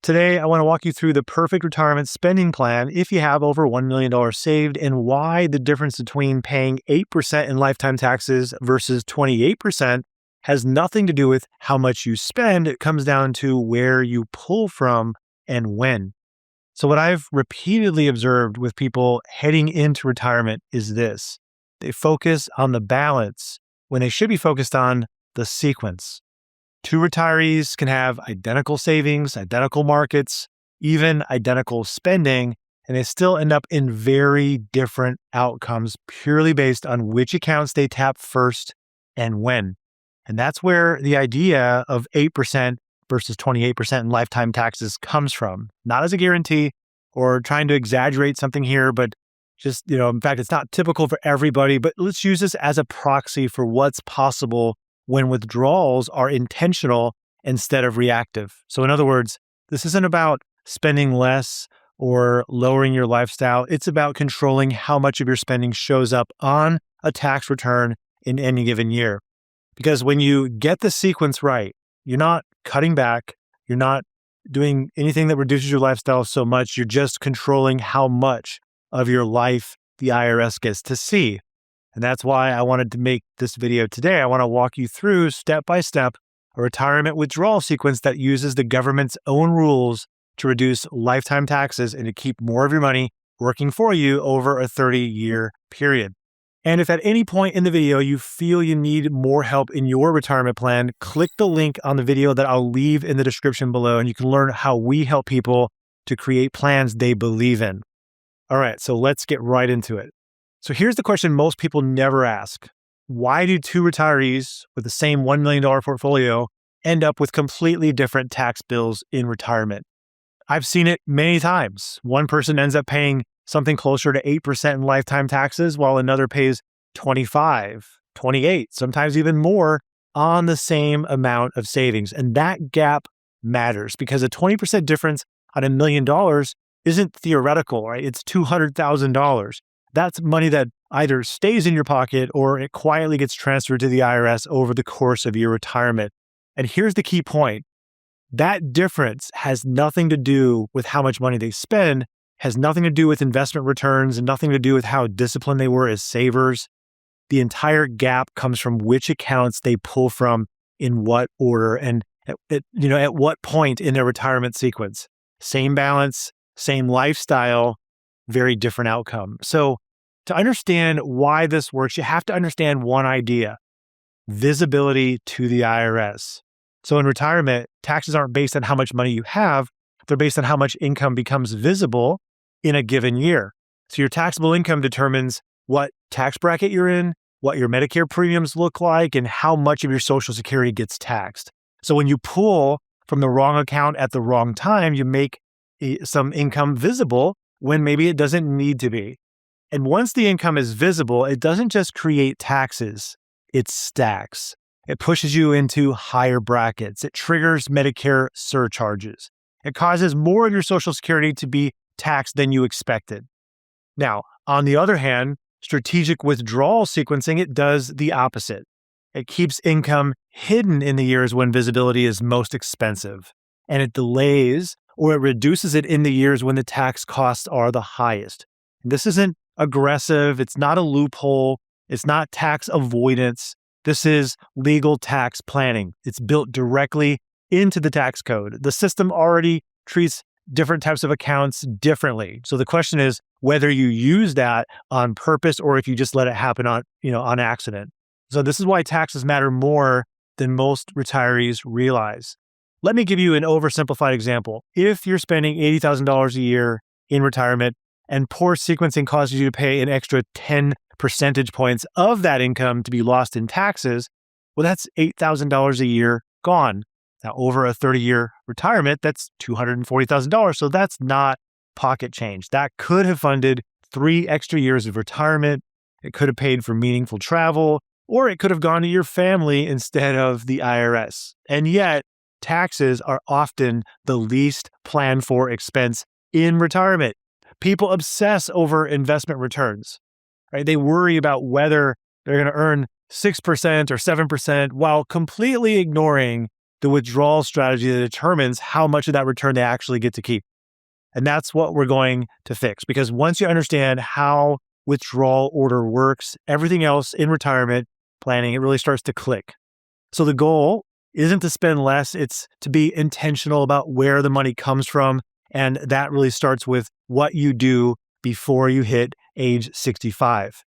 Today, I want to walk you through the perfect retirement spending plan if you have over $1 million saved and why the difference between paying 8% in lifetime taxes versus 28% has nothing to do with how much you spend. It comes down to where you pull from and when. So what I've repeatedly observed with people heading into retirement is this. They focus on the balance when they should be focused on the sequence. Two retirees can have identical savings, identical markets, even identical spending, and they still end up in very different outcomes purely based on which accounts they tap first and when. And that's where the idea of 8% versus 28% in lifetime taxes comes from. Not as a guarantee or trying to exaggerate something here, but just, in fact, it's not typical for everybody, but let's use this as a proxy for what's possible when withdrawals are intentional instead of reactive. So in other words, this isn't about spending less or lowering your lifestyle. It's about controlling how much of your spending shows up on a tax return in any given year. Because when you get the sequence right, you're not cutting back, you're not doing anything that reduces your lifestyle so much, you're just controlling how much of your life the IRS gets to see. And that's why I wanted to make this video today. I want to walk you through step by step a retirement withdrawal sequence that uses the government's own rules to reduce lifetime taxes and to keep more of your money working for you over a 30-year period. And if at any point in the video you feel you need more help in your retirement plan, click the link on the video that I'll leave in the description below, and you can learn how we help people to create plans they believe in. All right, so let's get right into it. So here's the question most people never ask. Why do two retirees with the same $1 million portfolio end up with completely different tax bills in retirement? I've seen it many times. One person ends up paying something closer to 8% in lifetime taxes, while another pays 25, 28, sometimes even more on the same amount of savings. And that gap matters because a 20% difference on $1 million isn't theoretical, right? It's $200,000. That's money that either stays in your pocket or it quietly gets transferred to the IRS over the course of your retirement. And here's the key point. That difference has nothing to do with how much money they spend, has nothing to do with investment returns, and nothing to do with how disciplined they were as savers. The entire gap comes from which accounts they pull from in what order and at what point in their retirement sequence. Same balance, same lifestyle, very different outcome. So to understand why this works, you have to understand one idea: visibility to the IRS. So in retirement, taxes aren't based on how much money you have, they're based on how much income becomes visible in a given year. So your taxable income determines what tax bracket you're in, what your Medicare premiums look like, and how much of your Social Security gets taxed. So when you pull from the wrong account at the wrong time, you make some income visible when maybe it doesn't need to be. And once the income is visible, it doesn't just create taxes, it stacks. It pushes you into higher brackets. It triggers Medicare surcharges. It causes more of your Social Security to be taxed than you expected. Now, on the other hand, strategic withdrawal sequencing, it does the opposite. It keeps income hidden in the years when visibility is most expensive, and it delays or it reduces it in the years when the tax costs are the highest. This isn't aggressive. It's not a loophole. It's not tax avoidance. This is legal tax planning. It's built directly into the tax code. The system already treats different types of accounts differently. So the question is whether you use that on purpose or if you just let it happen on accident. So this is why taxes matter more than most retirees realize. Let me give you an oversimplified example. If you're spending $80,000 a year in retirement and poor sequencing causes you to pay an extra 10 percentage points of that income to be lost in taxes, well, that's $8,000 a year gone. Now, over a 30-year retirement, that's $240,000. So that's not pocket change. That could have funded 3 extra years of retirement. It could have paid for meaningful travel, or it could have gone to your family instead of the IRS. And yet, taxes are often the least planned for expense in retirement. People obsess over investment returns, right? They worry about whether they're going to earn 6% or 7% while completely ignoring the withdrawal strategy that determines how much of that return they actually get to keep. And that's what we're going to fix, because once you understand how withdrawal order works, everything else in retirement planning, it really starts to click. So the goal isn't to spend less, it's to be intentional about where the money comes from. And that really starts with what you do before you hit age 65.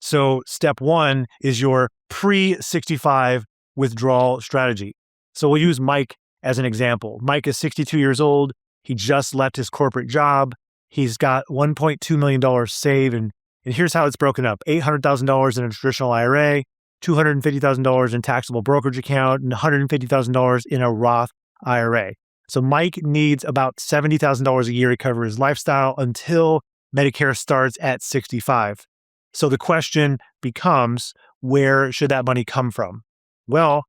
So step one is your pre-65 withdrawal strategy. So we'll use Mike as an example. Mike is 62 years old. He just left his corporate job. He's got $1.2 million saved. And here's how it's broken up. $800,000 in a traditional IRA, $250,000 in taxable brokerage account, and $150,000 in a Roth IRA. So Mike needs about $70,000 a year to cover his lifestyle until Medicare starts at 65. So the question becomes, where should that money come from? Well,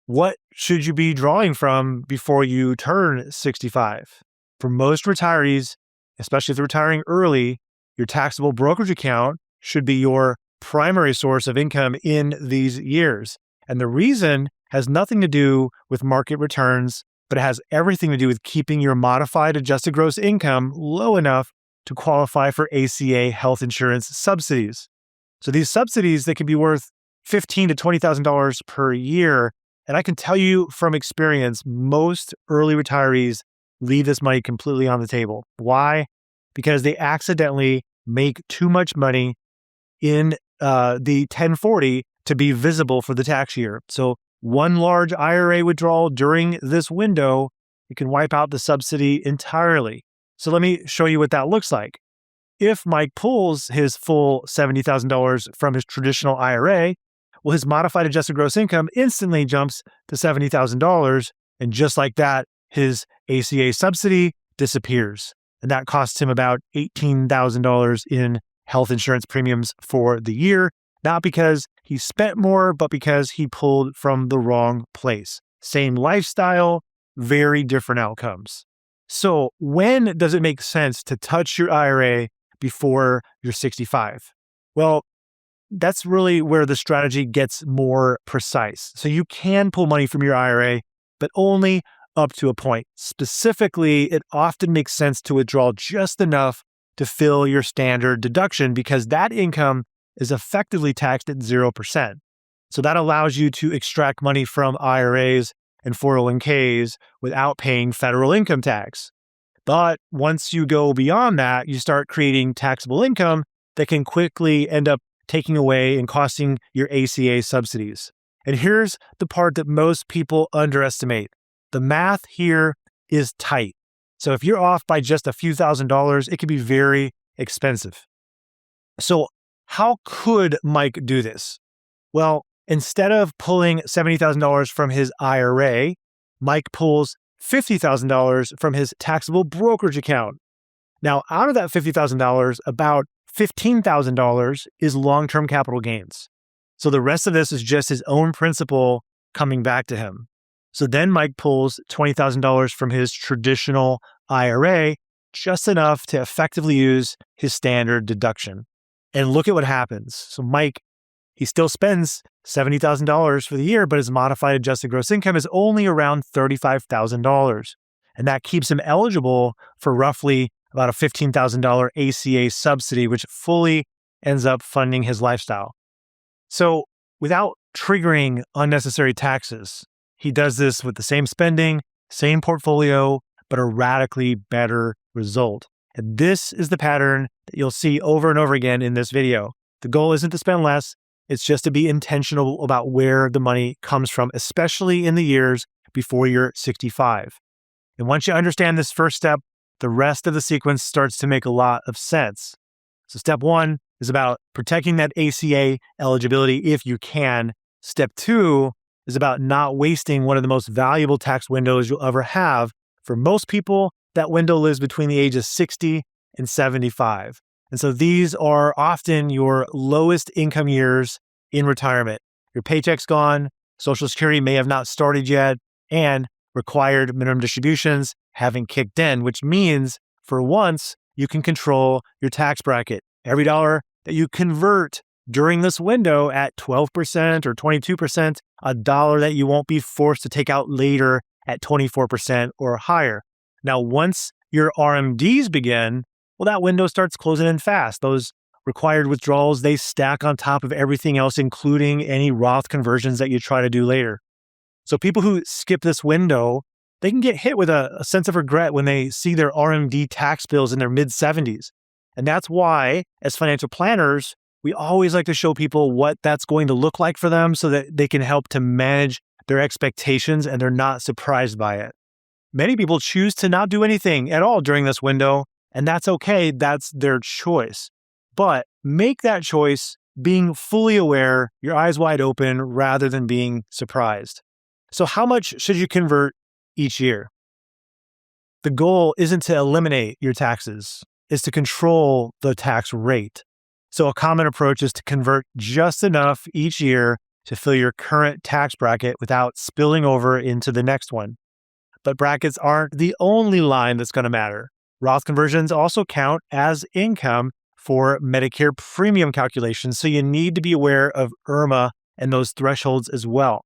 what should you be drawing from before you turn 65? For most retirees, especially if they're retiring early, your taxable brokerage account should be your primary source of income in these years. And the reason has nothing to do with market returns, but it has everything to do with keeping your modified adjusted gross income low enough to qualify for ACA health insurance subsidies. So these subsidies, they can be worth $15,000 to $20,000 per year. And I can tell you from experience, most early retirees leave this money completely on the table. Why? Because they accidentally make too much money in the 1040 to be visible for the tax year. So one large IRA withdrawal during this window, it can wipe out the subsidy entirely. So let me show you what that looks like. If Mike pulls his full $70,000 from his traditional IRA, well, his modified adjusted gross income instantly jumps to $70,000. And just like that, his ACA subsidy disappears. And that costs him about $18,000 in health insurance premiums for the year, not because he spent more, but because he pulled from the wrong place. Same lifestyle, very different outcomes. So when does it make sense to touch your IRA before you're 65? Well, that's really where the strategy gets more precise. So you can pull money from your IRA, but only up to a point. Specifically, it often makes sense to withdraw just enough to fill your standard deduction because that income is effectively taxed at 0%. So that allows you to extract money from IRAs and 401ks without paying federal income tax. But once you go beyond that, you start creating taxable income that can quickly end up taking away and costing your ACA subsidies. And here's the part that most people underestimate. The math here is tight. So if you're off by just a few $1,000s, it can be very expensive. So how could Mike do this? Well, instead of pulling $70,000 from his IRA, Mike pulls $50,000 from his taxable brokerage account. Now, out of that $50,000, about $15,000 is long-term capital gains. So the rest of this is just his own principal coming back to him. So then Mike pulls $20,000 from his traditional IRA, just enough to effectively use his standard deduction. And look at what happens. So Mike, he still spends $70,000 for the year, but his modified adjusted gross income is only around $35,000. And that keeps him eligible for roughly about a $15,000 ACA subsidy, which fully ends up funding his lifestyle. So without triggering unnecessary taxes, he does this with the same spending, same portfolio, but a radically better result. And this is the pattern that you'll see over and over again in this video. The goal isn't to spend less, it's just to be intentional about where the money comes from, especially in the years before you're 65. And once you understand this first step, the rest of the sequence starts to make a lot of sense. So step one is about protecting that ACA eligibility if you can. Step two is about not wasting one of the most valuable tax windows you'll ever have. For most people, that window lives between the ages 60 and 75. And so these are often your lowest income years in retirement. Your paycheck's gone, Social Security may have not started yet, and required minimum distributions haven't kicked in, which means for once, you can control your tax bracket. Every dollar that you convert during this window at 12% or 22%, a dollar that you won't be forced to take out later at 24% or higher. Now, once your RMDs begin, well, that window starts closing in fast. Those required withdrawals, they stack on top of everything else, including any Roth conversions that you try to do later. So people who skip this window, they can get hit with a sense of regret when they see their RMD tax bills in their mid-70s. And that's why, as financial planners, we always like to show people what that's going to look like for them so that they can help to manage their expectations and they're not surprised by it. Many people choose to not do anything at all during this window, and that's okay. That's their choice. But make that choice being fully aware, your eyes wide open, rather than being surprised. So how much should you convert each year? The goal isn't to eliminate your taxes, it's to control the tax rate. So a common approach is to convert just enough each year to fill your current tax bracket without spilling over into the next one. But brackets aren't the only line that's going to matter. Roth conversions also count as income for Medicare premium calculations, so you need to be aware of IRMA and those thresholds as well.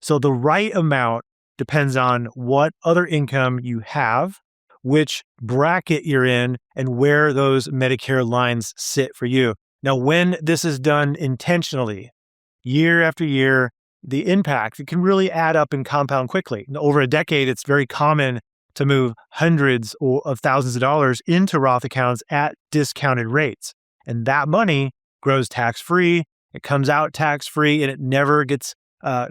So the right amount depends on what other income you have, which bracket you're in, and where those Medicare lines sit for you. Now, when this is done intentionally, year after year, the impact, it can really add up and compound quickly. Over a decade, it's very common to move hundreds of thousands of dollars into Roth accounts at discounted rates. And that money grows tax-free, it comes out tax-free, and it never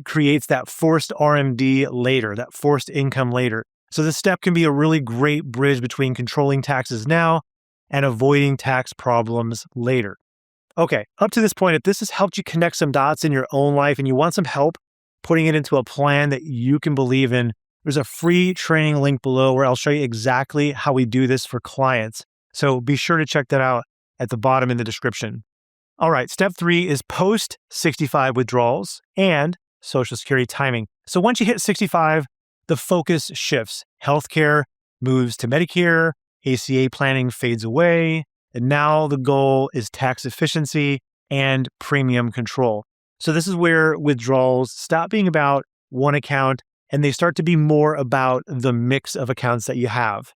creates that forced RMD later, that forced income later. So this step can be a really great bridge between controlling taxes now and avoiding tax problems later. Okay, up to this point, if this has helped you connect some dots in your own life and you want some help putting it into a plan that you can believe in, there's a free training link below where I'll show you exactly how we do this for clients. So be sure to check that out at the bottom in the description. All right, step 3 is post-65 withdrawals and Social Security timing. So once you hit 65, the focus shifts. Healthcare moves to Medicare, ACA planning fades away, and now the goal is tax efficiency and premium control. So this is where withdrawals stop being about one account and they start to be more about the mix of accounts that you have.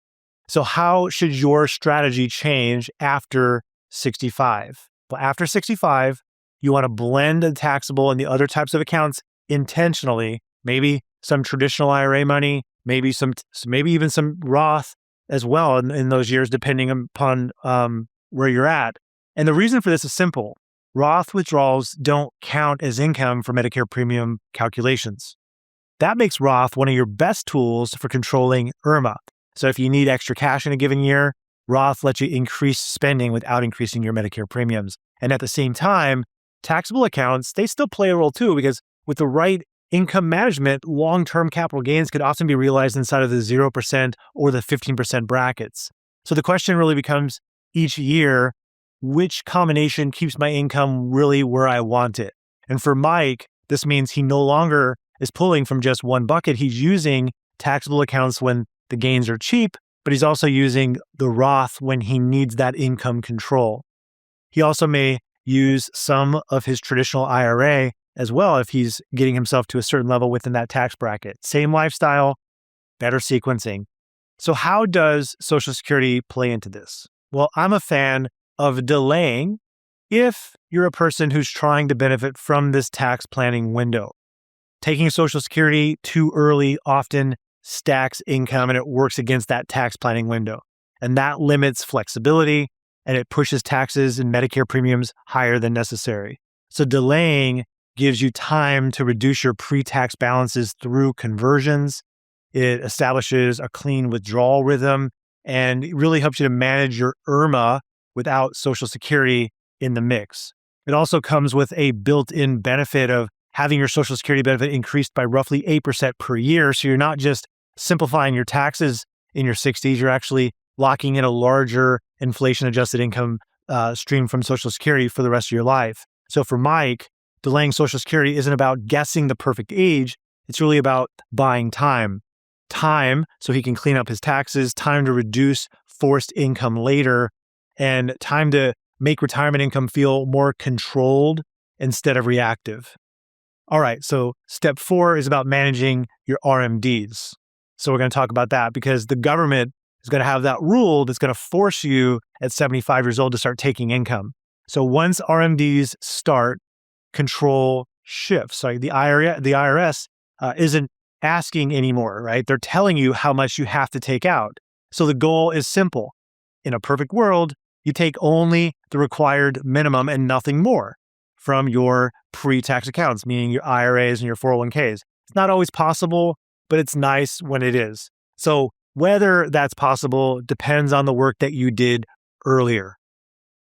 So how should your strategy change after 65? Well, after 65, you want to blend the taxable and the other types of accounts intentionally, maybe some traditional IRA money, maybe even some Roth as well in those years, depending upon where you're at. And the reason for this is simple. Roth withdrawals don't count as income for Medicare premium calculations. That makes Roth one of your best tools for controlling IRMA. So if you need extra cash in a given year, Roth lets you increase spending without increasing your Medicare premiums. And at the same time, taxable accounts, they still play a role too, because with the right income management, long-term capital gains could often be realized inside of the 0% or the 15% brackets. So the question really becomes each year, which combination keeps my income really where I want it? And for Mike, this means he no longer is pulling from just one bucket. He's using taxable accounts when the gains are cheap, but he's also using the Roth when he needs that income control. He also may use some of his traditional IRA as well if he's getting himself to a certain level within that tax bracket. Same lifestyle, better sequencing. So how does Social Security play into this? Well, I'm a fan of delaying if you're a person who's trying to benefit from this tax planning window. Taking Social Security too early often stacks income and it works against that tax planning window. And that limits flexibility and it pushes taxes and Medicare premiums higher than necessary. So delaying gives you time to reduce your pre-tax balances through conversions. It establishes a clean withdrawal rhythm and it really helps you to manage your IRMA without Social Security in the mix. It also comes with a built-in benefit of having your Social Security benefit increased by roughly 8% per year. So you're not just simplifying your taxes in your 60s, you're actually locking in a larger inflation-adjusted income stream from Social Security for the rest of your life. So for Mike, delaying Social Security isn't about guessing the perfect age. It's really about buying time. Time so he can clean up his taxes, time to reduce forced income later, and time to make retirement income feel more controlled instead of reactive. All right, so step 4 is about managing your RMDs. So we're going to talk about that because the government is going to have that rule that's going to force you at 75 years old to start taking income. So once RMDs start, control shifts. So the IRS isn't asking anymore, right? They're telling you how much you have to take out. So the goal is simple. In a perfect world, you take only the required minimum and nothing more from your pre-tax accounts, meaning your IRAs and your 401ks. It's not always possible, but it's nice when it is. So whether that's possible depends on the work that you did earlier,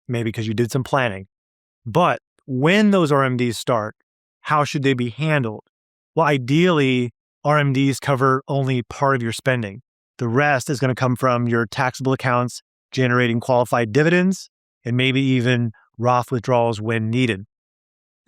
maybe because you did some planning. But when those RMDs start, how should they be handled? Well, ideally, RMDs cover only part of your spending. The rest is going to come from your taxable accounts generating qualified dividends and maybe even Roth withdrawals when needed.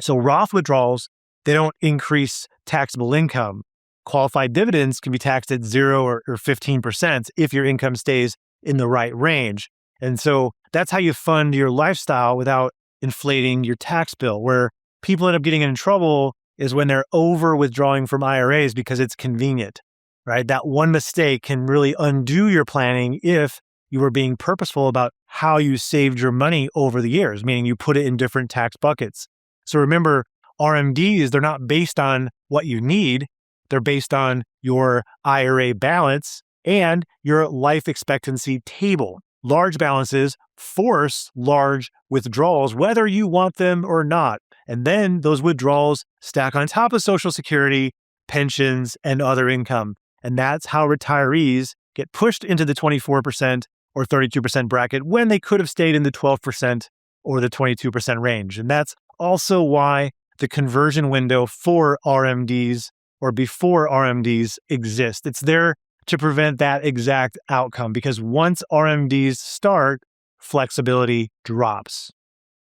So Roth withdrawals, they don't increase taxable income. Qualified dividends can be taxed at 0 or 15% if your income stays in the right range. And so that's how you fund your lifestyle without inflating your tax bill. Where people end up getting in trouble is when they're over withdrawing from IRAs because it's convenient, right? That one mistake can really undo your planning if you were being purposeful about how you saved your money over the years, meaning you put it in different tax buckets. So remember, RMDs, they're not based on what you need. They're based on your IRA balance and your life expectancy table. Large balances force large withdrawals, whether you want them or not. And then those withdrawals stack on top of Social Security, pensions, and other income. And that's how retirees get pushed into the 24% or 32% bracket when they could have stayed in the 12% or the 22% range. And that's also why the conversion window for RMDs or before RMDs exists. It's there to prevent that exact outcome because once RMDs start, flexibility drops.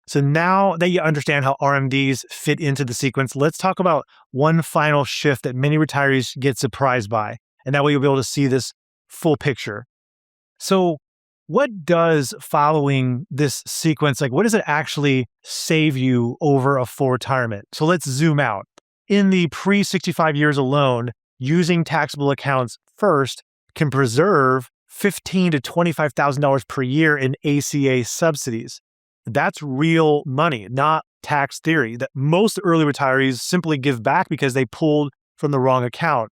So now that you understand how RMDs fit into the sequence, let's talk about one final shift that many retirees get surprised by. And that way you'll be able to see this full picture. So what does following this sequence, what does it actually save you over a full retirement? So let's zoom out. In the pre-65 years alone, using taxable accounts first can preserve $15,000 to $25,000 per year in ACA subsidies. That's real money, not tax theory that most early retirees simply give back because they pulled from the wrong account.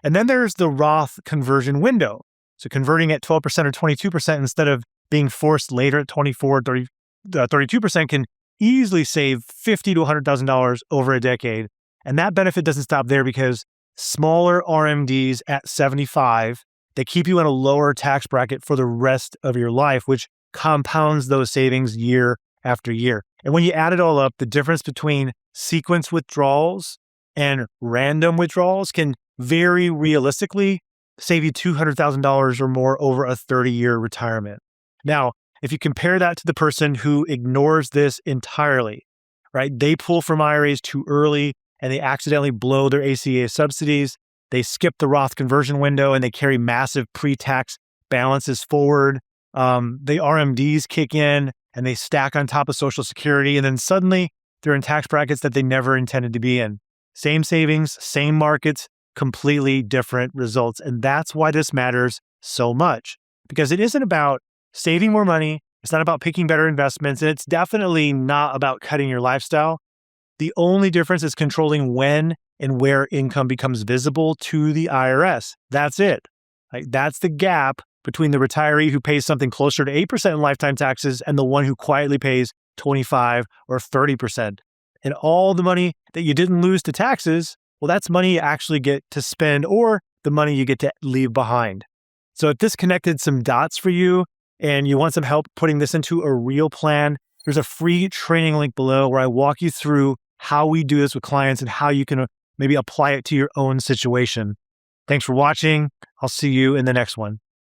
And then there's the Roth conversion window. So converting at 12% or 22% instead of being forced later at 24, 32% can easily save $50,000 to $100,000 over a decade. And that benefit doesn't stop there because smaller RMDs at 75, they keep you in a lower tax bracket for the rest of your life, which compounds those savings year after year. And when you add it all up, the difference between sequence withdrawals and random withdrawals can very realistically save you $200,000 or more over a 30-year retirement. Now, if you compare that to the person who ignores this entirely, right? They pull from IRAs too early and they accidentally blow their ACA subsidies. They skip the Roth conversion window and they carry massive pre-tax balances forward. The RMDs kick in and they stack on top of Social Security. And then suddenly they're in tax brackets that they never intended to be in. Same savings, same markets, completely different results. And that's why this matters so much because it isn't about saving more money. It's not about picking better investments. And it's definitely not about cutting your lifestyle. The only difference is controlling when and where income becomes visible to the IRS. That's it. That's the gap between the retiree who pays something closer to 8% in lifetime taxes and the one who quietly pays 25 or 30%. And all the money that you didn't lose to taxes, well, that's money you actually get to spend or the money you get to leave behind. So if this connected some dots for you and you want some help putting this into a real plan, there's a free training link below where I walk you through how we do this with clients and how you can maybe apply it to your own situation. Thanks for watching. I'll see you in the next one.